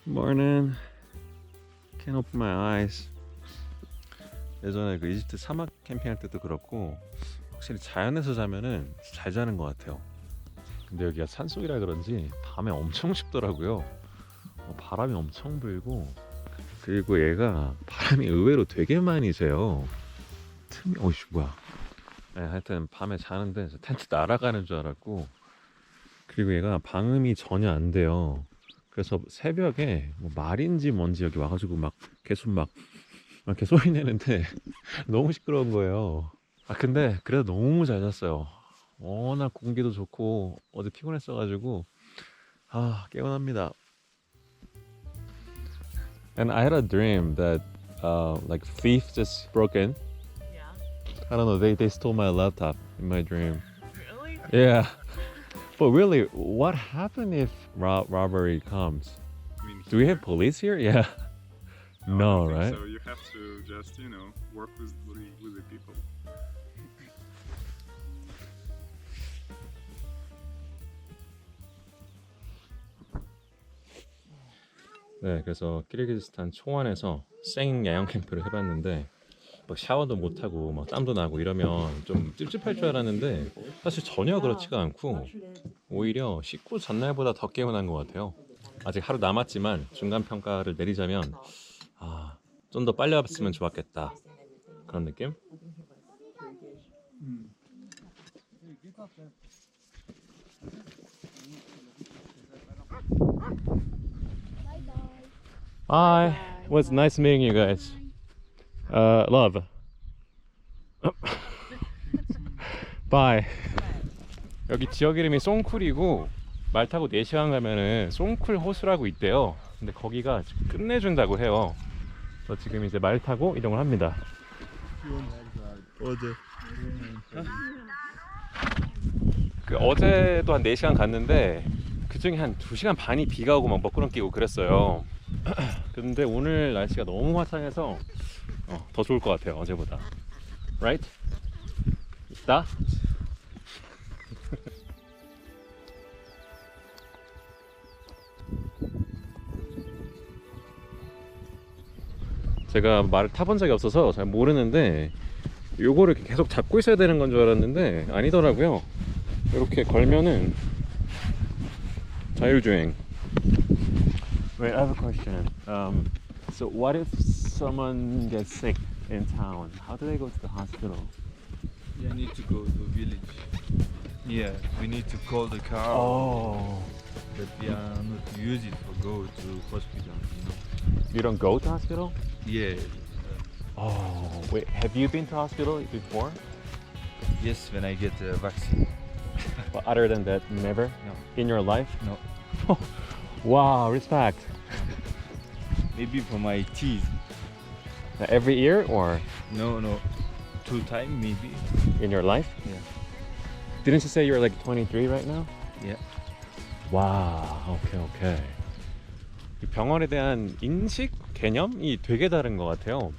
Morning. Can't open my eyes. 예전에 그 이집트 사막 캠핑할 때도 그렇고 확실히 자연에서 자면은 잘 자는 것 같아요. 근데 여기가 산속이라 그런지 밤에 엄청 춥더라고요. 바람이 엄청 불고, 그리고 얘가 바람이 의외로 되게 많이 새요. 어이씨 뭐야. 네, 하여튼 밤에 자는데 텐트 날아가는 줄 알았고, 그리고 얘가 방음이 전혀 안 돼요. 그래서 새벽에 뭐 말인지 뭔지 여기 와가지고 막 계속 막 이렇게 소리 내는데 너무 시끄러운 거예요. 근데 그래도 너무 잘 잤어요. 워낙 공기도 좋고 어제 피곤했어가지고 개운합니다. And I had a dream that like thief just broke in. Yeah. I don't know, they stole my laptop in my dream. Really? Yeah. But really, what happened if robbery comes? I mean, Do we have police here? Yeah. No, right? So you have to just, work with the people. 네, 그래서 키르기즈스탄 초원에서 생 야영 캠프를 해봤는데 막 샤워도 못하고 막 땀도 나고 이러면 좀 찝찝할 줄 알았는데 사실 전혀 그렇지가 않고 오히려 씻고 전날보다 더 개운한 것 같아요. 아직 하루 남았지만 중간 평가를 내리자면 좀 더 빨리 왔으면 좋았겠다, 그런 느낌? Hi, it was nice meeting you guys. Love. Bye. 여기 지역 이름이 송쿨이고 말 타고 4시간 가면은 송쿨 호수라고 있대요. 근데 거기가 끝내준다고 해요. 저 지금 이제 말 타고 이동을 합니다. 어제도 한 4시간 갔는데 그 중에 한 2시간 반이 비가 오고 막 먹구름 끼고 그랬어요. 근데 오늘 날씨가 너무 화창해서 더 좋을 것 같아요, 어제보다. Right? 있다? 제가 말을 타본 적이 없어서 잘 모르는데 요거를 이렇게 계속 잡고 있어야 되는 건 줄 알았는데 아니더라고요. 이렇게 걸면은 자율주행. Wait, I have a question. So what if someone gets sick in town? How do they go to the hospital? Yeah, I need to go to the village. Yeah, we need to call the car. Oh. But we are not use it for go to hospital, You don't go to hospital? Yeah. Oh, wait, have you been to hospital before? Yes, when I get a vaccine. But other than that, never? No. In your life? No. Wow, respect. Maybe for my teeth. Every year or No. 2 times maybe. in your life? Yeah. Didn't you say you're like 23 right now? Yeah. 와, 오케이. 이 병원에 대한 인식, 개념이 되게 다른 것 같아요.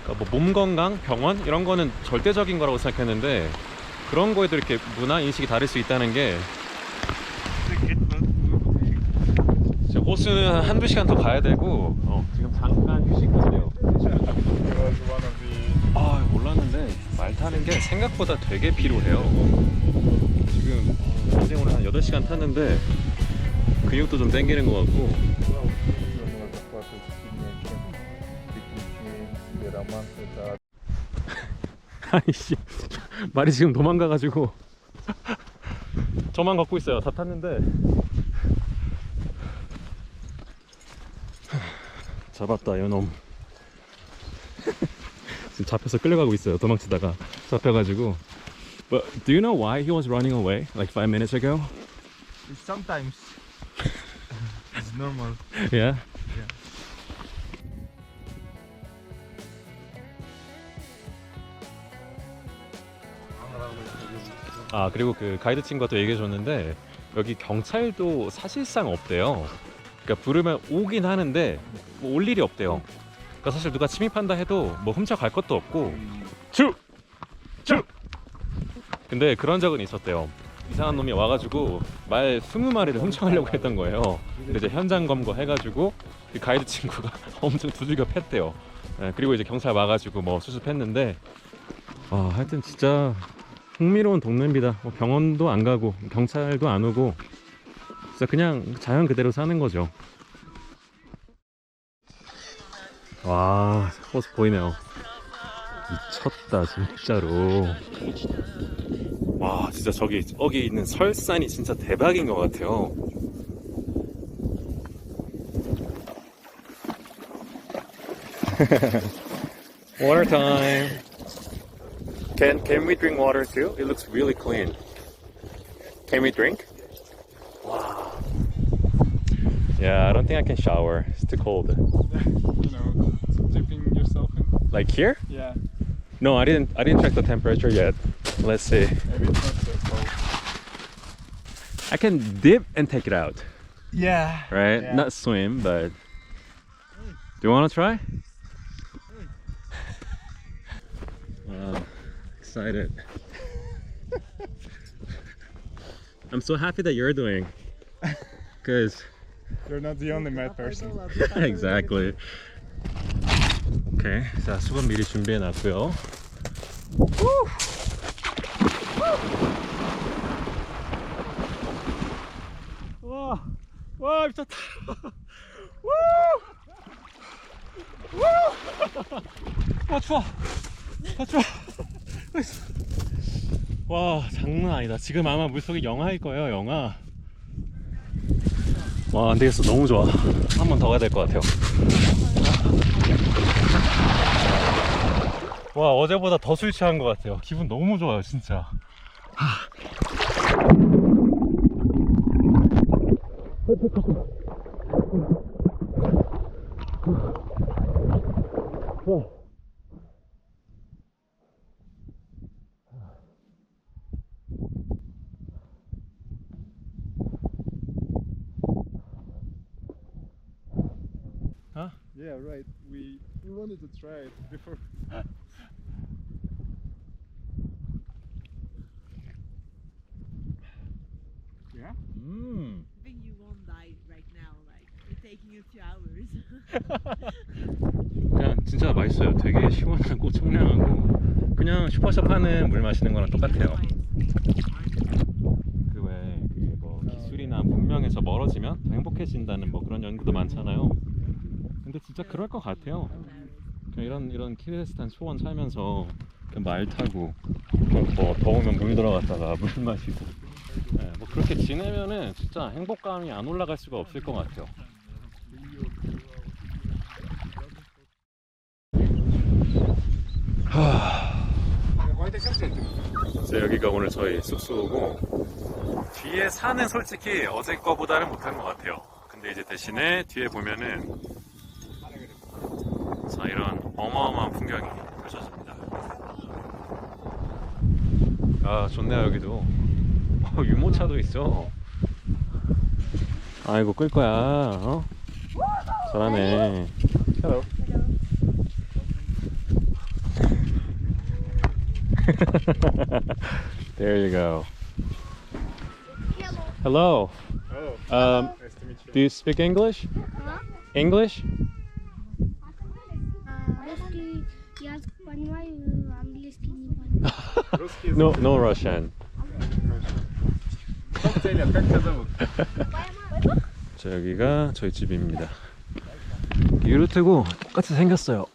그러니까 뭐 몸 건강, 병원 이런 거는 절대적인 거라고 생각했는데 그런 거에도 이렇게 문화 인식이 다를 수 있다는 게. 이제 호수는 한두 시간 더 가야 되고 지금 잠깐 휴식한대요. 몰랐는데 말 타는 게 생각보다 되게 피로해요. 지금 어제 오늘 한 8시간 탔는데 근육도 좀 땡기는 것 같고. 아이씨, 말이 지금 도망가가지고 저만 걷고 있어요. 다 탔는데. 잡았다 요놈. 지금 잡혀서 끌려가고 있어요. 도망치다가 잡혀가지고. But do you know why he was running away like 5 minutes ago? Sometimes it's normal. Yeah. 그리고 그 가이드 친구가 또 얘기해 줬는데 여기 경찰도 사실상 없대요. 그러니까 부르면 오긴 하는데 뭐 올 일이 없대요. 그러니까 사실 누가 침입한다 해도 뭐 훔쳐갈 것도 없고 쭉! 근데 그런 적은 있었대요. 이상한 놈이 와가지고 말 20마리를 훔쳐가려고 했던 거예요. 근데 이제 현장 검거 해가지고 그 가이드 친구가 엄청 두들겨 팼대요. 예, 그리고 이제 경찰 와가지고 뭐 수습했는데 하여튼 진짜 흥미로운 동네입니다. 뭐 병원도 안 가고 경찰도 안 오고 진짜 그냥 자연 그대로 사는 거죠. 와, 호수 보이네요. 미쳤다 진짜로. 와, 진짜 저기 있는 설산이 진짜 대박인 것 같아요. Water time. Can we drink water too? It looks really clean. Can we drink? Wow. Yeah, I don't think I can shower. It's too cold. You know, dipping yourself in. Like here? Yeah, No, I didn't check the temperature yet. Let's see. maybe it's not so cold. I can dip and take it out, Yeah. right? Yeah. Not swim, but do you want to try? Excited. I'm so happy that you're doing, cause You're not the only mad person. exactly. 오케이, 자 수건 미리 준비해 놨고요. 와 미쳤다. 와 추워. 추워. 와 장난 아니다. 지금 아마 물속이 영하일 거예요. 영하. 와 안되겠어. 너무 좋아. 한 번 더 가야 될 것 같아요. 와 어제보다 더 술 취한 것 같아요. 기분 너무 좋아요 진짜. Yeah, right. We wanted to try it before. Yeah. I think you won't die right now. Like it's taking you 2 hours. 그냥 진짜 맛있어요. 되게 시원하고 청량하고 그냥 슈퍼숍 하는 물 마시는 거랑 똑같아요. 그 외에 뭐 기술이나 문명에서 멀어지면 더 행복해진다는 뭐 그런 연구도 많잖아요. 근데 진짜 그럴 것 같아요. 그냥 이런 키르기스탄 초원 살면서 말 타고 뭐 더우면 물 들어갔다가 물 마시고 뭐 그렇게 지내면은 진짜 행복감이 안 올라갈 수가 없을 것 같아요. 그래서 여기가 오늘 저희 숙소고 뒤에 산은 솔직히 어제 거보다는 못한 것 같아요. 근데 이제 대신에 뒤에 보면은 자 이런 어마어마한 풍경이 펼쳐집니다. 아 좋네요 여기도. 유모차도 있어. 아이고 끌 거야. 어? 잘하네. Hello. There you go. Hello. Oh, Um, nice to meet you. do you speak English? English? Русский я понимаю, английский не понимаю. Русский язык. No Russian. Как тебя зовут? 자 여기가 저희 집입니다. 유로트고 똑같이 생겼어요.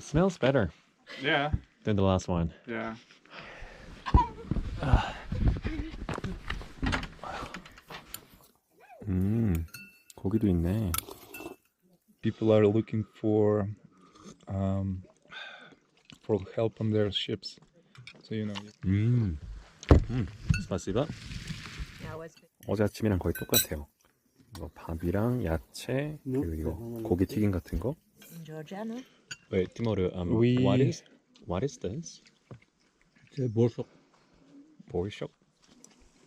Smells better Yeah. than the last one. Yeah. 고기도 있네. People are looking for help on their ships. So you know. 스파시바. 어제 아침이랑 거의 똑같아요. 이거 밥이랑 야채 그리고 이거 고기 튀김 같은 거. Wait, Timur, We- what is this? 보르속. 보르속?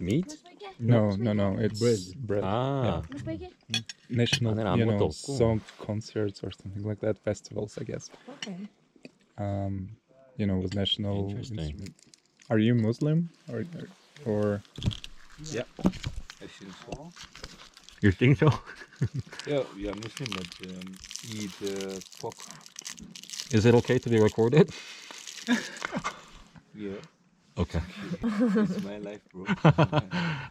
Meat? No, it's bread. 아, National, 안에는 you 아무것도 know, 없고. song concerts or something like that. Festivals, I guess. Okay. You know, with national Interesting. instrument. Are you Muslim or I think so. You think so? Yeah, we are Muslim, but eat pork. Is it okay to be recorded? Yeah, Okay. it's my life, bro.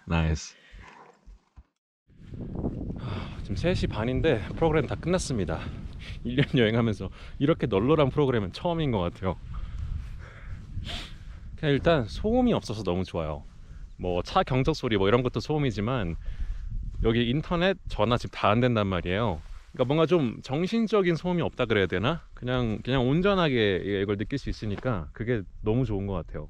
나이스. 지금 3시 반인데 프로그램 다 끝났습니다. 1년 여행하면서 이렇게 널널한 프로그램은 처음인 것 같아요. 그냥 일단 소음이 없어서 너무 좋아요. 뭐 차 경적 소리 뭐 이런 것도 소음이지만 여기 인터넷, 전화 지금 다 안 된단 말이에요. 그러니까 뭔가 좀 정신적인 소음이 없다 그래야 되나? 그냥 온전하게 이걸 느낄 수 있으니까 그게 너무 좋은 것 같아요.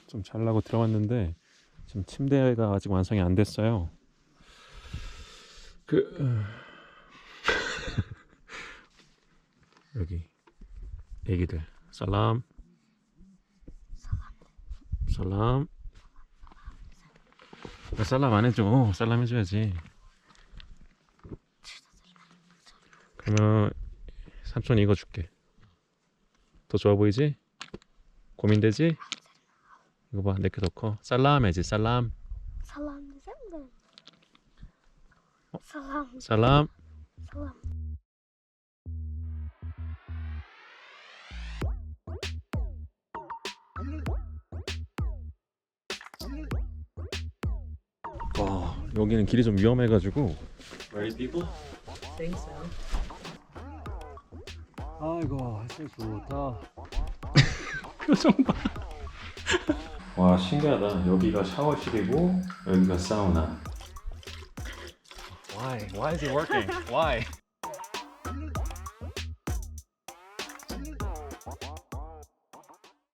좀 자려고 들어왔는데 지금 침대가 아직 완성이 안 됐어요. 여기 애기들 살람 왜 살람 안 해줘? 살람 해줘야지. 그러면 삼촌이 이거 줄게. 더 좋아 보이지? 고민되지? 이거 봐, 내게 더 커. 살람 해지, 살람. Salam desem de. Salam. 살람. Salam. 여기는 길이 좀 위험해가지고. Ready people? think so. 아이고, 햇살 좋다. 표정 봐. 와, 신기하다. 여기가 샤워실이고 여기가 사우나. Why is it working? Why?